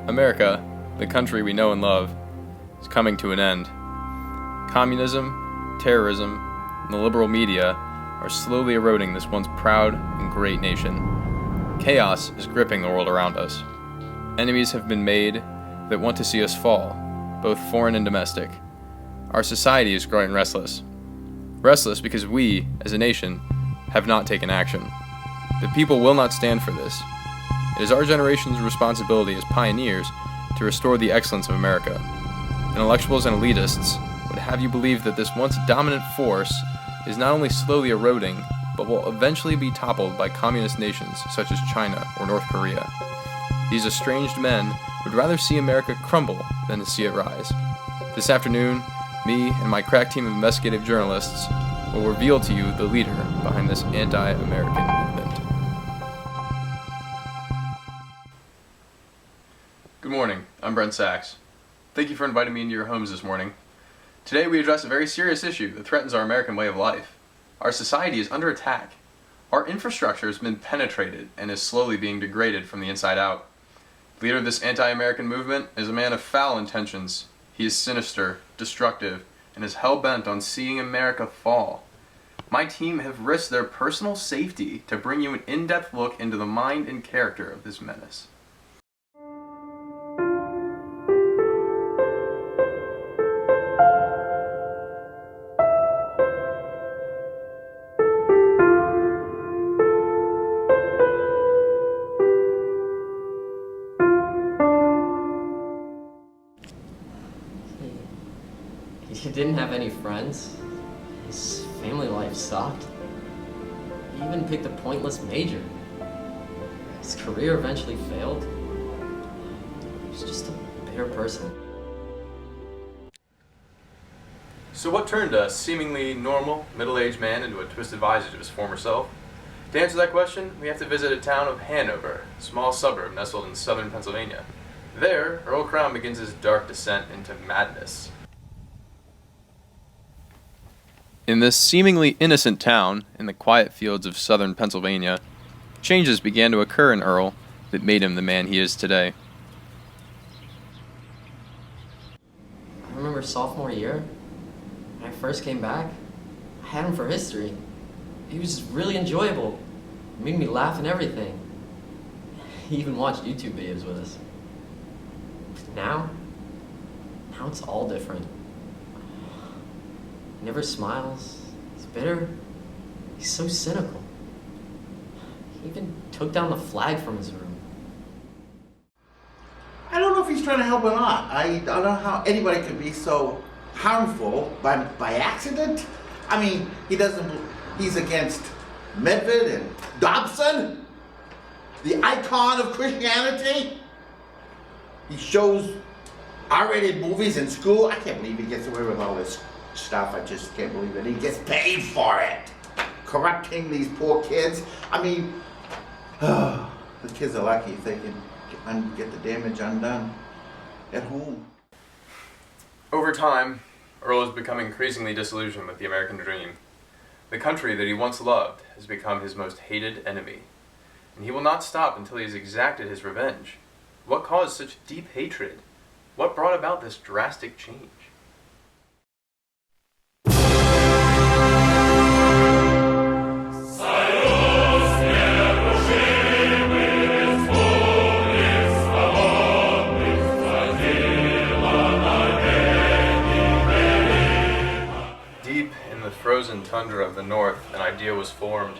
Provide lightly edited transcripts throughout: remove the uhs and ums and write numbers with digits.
America, the country we know and love, is coming to an end. Communism, terrorism, and the liberal media are slowly eroding this once proud and great nation. Chaos is gripping the world around us. Enemies have been made that want to see us fall, both foreign and domestic. Our society is growing restless. Restless because we, as a nation, have not taken action. The people will not stand for this. It is our generation's responsibility as pioneers to restore the excellence of America. Intellectuals and elitists would have you believe that this once dominant force is not only slowly eroding, but will eventually be toppled by communist nations such as China or North Korea. These estranged men would rather see America crumble than to see it rise. This afternoon, me and my crack team of investigative journalists will reveal to you the leader behind this anti-American movement. Good morning, I'm Brent Sachs. Thank you for inviting me into your homes this morning. Today we address a very serious issue that threatens our American way of life. Our society is under attack. Our infrastructure has been penetrated and is slowly being degraded from the inside out. The leader of this anti-American movement is a man of foul intentions. He is sinister, destructive, and is hell-bent on seeing America fall. My team have risked their personal safety to bring you an in-depth look into the mind and character of this menace. He didn't have any friends. His family life sucked. He even picked a pointless major. His career eventually failed. He was just a bitter person. So what turned a seemingly normal, middle-aged man into a twisted visage of his former self? To answer that question, we have to visit a town of Hanover, a small suburb nestled in southern Pennsylvania. There, Earl Crown begins his dark descent into madness. In this seemingly innocent town, in the quiet fields of southern Pennsylvania, changes began to occur in Earl that made him the man he is today. I remember sophomore year, when I first came back, I had him for history. He was really enjoyable. He made me laugh and everything. He even watched YouTube videos with us. But now it's all different. He never smiles. He's bitter. He's so cynical. He even took down the flag from his room. I don't know if he's trying to help or not. I don't know how anybody could be so harmful by accident. I mean, he's against Medved and Dobson, the icon of Christianity. He shows R-rated movies in school. I can't believe he gets away with all this stuff. I just can't believe it. He gets paid for it. Corrupting these poor kids. I mean, the kids are lucky if they can get the damage undone at home. Over time, Earl has become increasingly disillusioned with the American dream. The country that he once loved has become his most hated enemy, and he will not stop until he has exacted his revenge. What caused such deep hatred? What brought about this drastic change? Frozen tundra of the north, an idea was formed.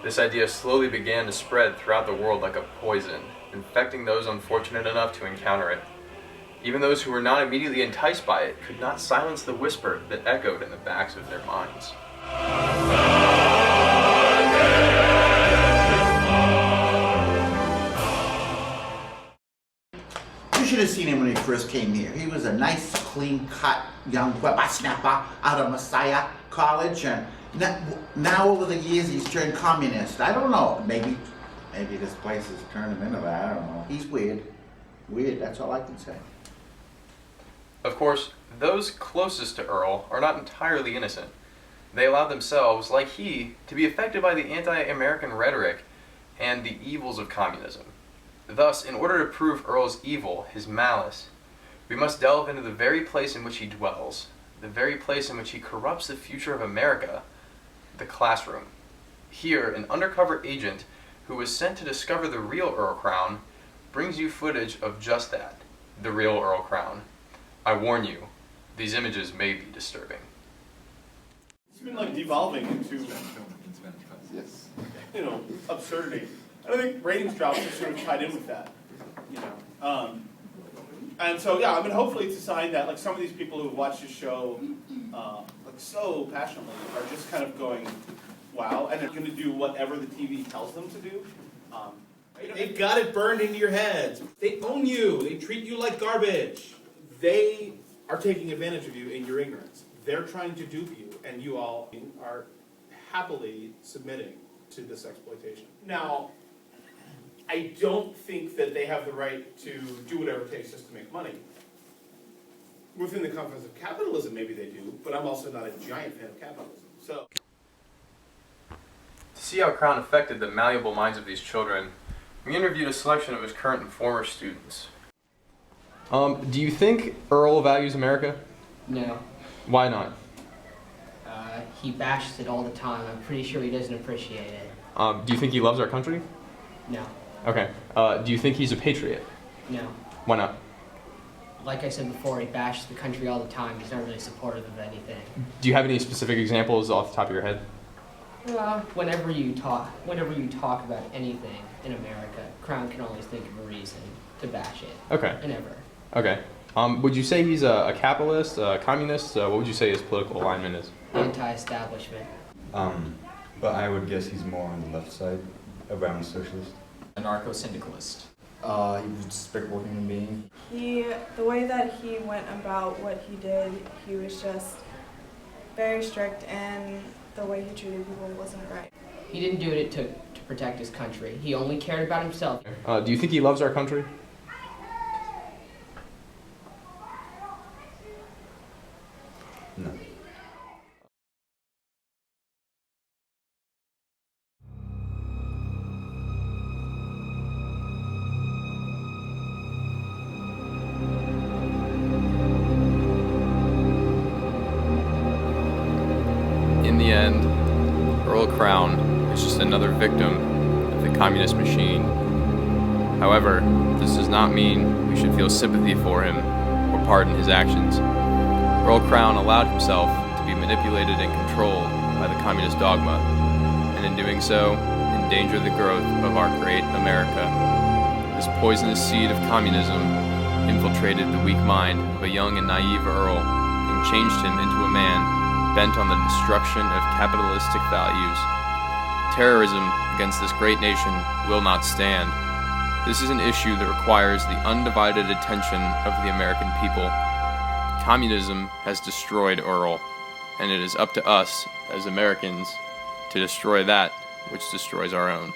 This idea slowly began to spread throughout the world like a poison, infecting those unfortunate enough to encounter it. Even those who were not immediately enticed by it could not silence the whisper that echoed in the backs of their minds. You should have seen him when he first came here. He was a nice, clean-cut young whippersnapper out of Messiah College, and now over the years he's turned communist. I don't know. Maybe this place has turned him into that. I don't know. He's weird. Weird. That's all I can say. Of course, those closest to Earl are not entirely innocent. They allowed themselves, like he, to be affected by the anti-American rhetoric and the evils of communism. Thus, in order to prove Earl's evil, his malice, we must delve into the very place in which he dwells, the very place in which he corrupts the future of America, the classroom. Here, an undercover agent who was sent to discover the real Earl Crown brings you footage of just that, the real Earl Crown. I warn you, these images may be disturbing. It's been like devolving into, absurdity. And I think ratings drops are sort of tied in with that, And so, yeah, I mean, hopefully it's a sign that, like, some of these people who have watched this show, so passionately are just kind of going, wow, and they're going to do whatever the TV tells them to do. They've got it burned into your heads. They own you. They treat you like garbage. They are taking advantage of you in your ignorance. They're trying to dupe you, and you all are happily submitting to this exploitation. Now, I don't think that they have the right to do whatever it takes just to make money. Within the confines of capitalism, maybe they do, but I'm also not a giant fan of capitalism. So, To see how Crown affected the malleable minds of these children, we interviewed a selection of his current and former students. Do you think Earl values America? No. Why not? He bashes it all the time. I'm pretty sure he doesn't appreciate it. Do you think he loves our country? No. Okay. Do you think he's a patriot? No. Why not? Like I said before, he bashes the country all the time. He's not really supportive of anything. Do you have any specific examples off the top of your head? Well, whenever you talk about anything in America, Crown can always think of a reason to bash it. Okay. Whenever. Okay. Would you say he's a capitalist, a communist? What would you say his political alignment is? Anti-establishment. But I would guess he's more on the left side, around socialist. Anarcho-syndicalist. He was a despicable human being. The way that he went about what he did, he was just very strict, and the way he treated people wasn't right. He didn't do it to protect his country. He only cared about himself. Do you think he loves our country? No. In the end, Earl Crown is just another victim of the communist machine. However, this does not mean we should feel sympathy for him or pardon his actions. Earl Crown allowed himself to be manipulated and controlled by the communist dogma, and in doing so, endangered the growth of our great America. This poisonous seed of communism infiltrated the weak mind of a young and naive Earl and changed him into a man bent on the destruction of capitalistic values. Terrorism against this great nation will not stand. This is an issue that requires the undivided attention of the American people. Communism has destroyed Earl, and it is up to us, as Americans, to destroy that which destroys our own.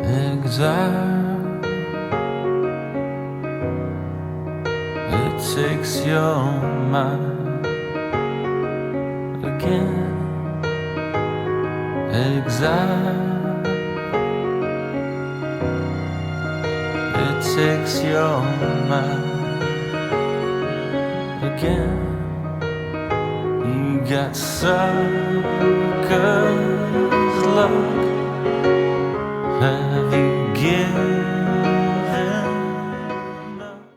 Exile, it takes your mind again. Exile, it takes your mind again. You got suckers luck. Have you given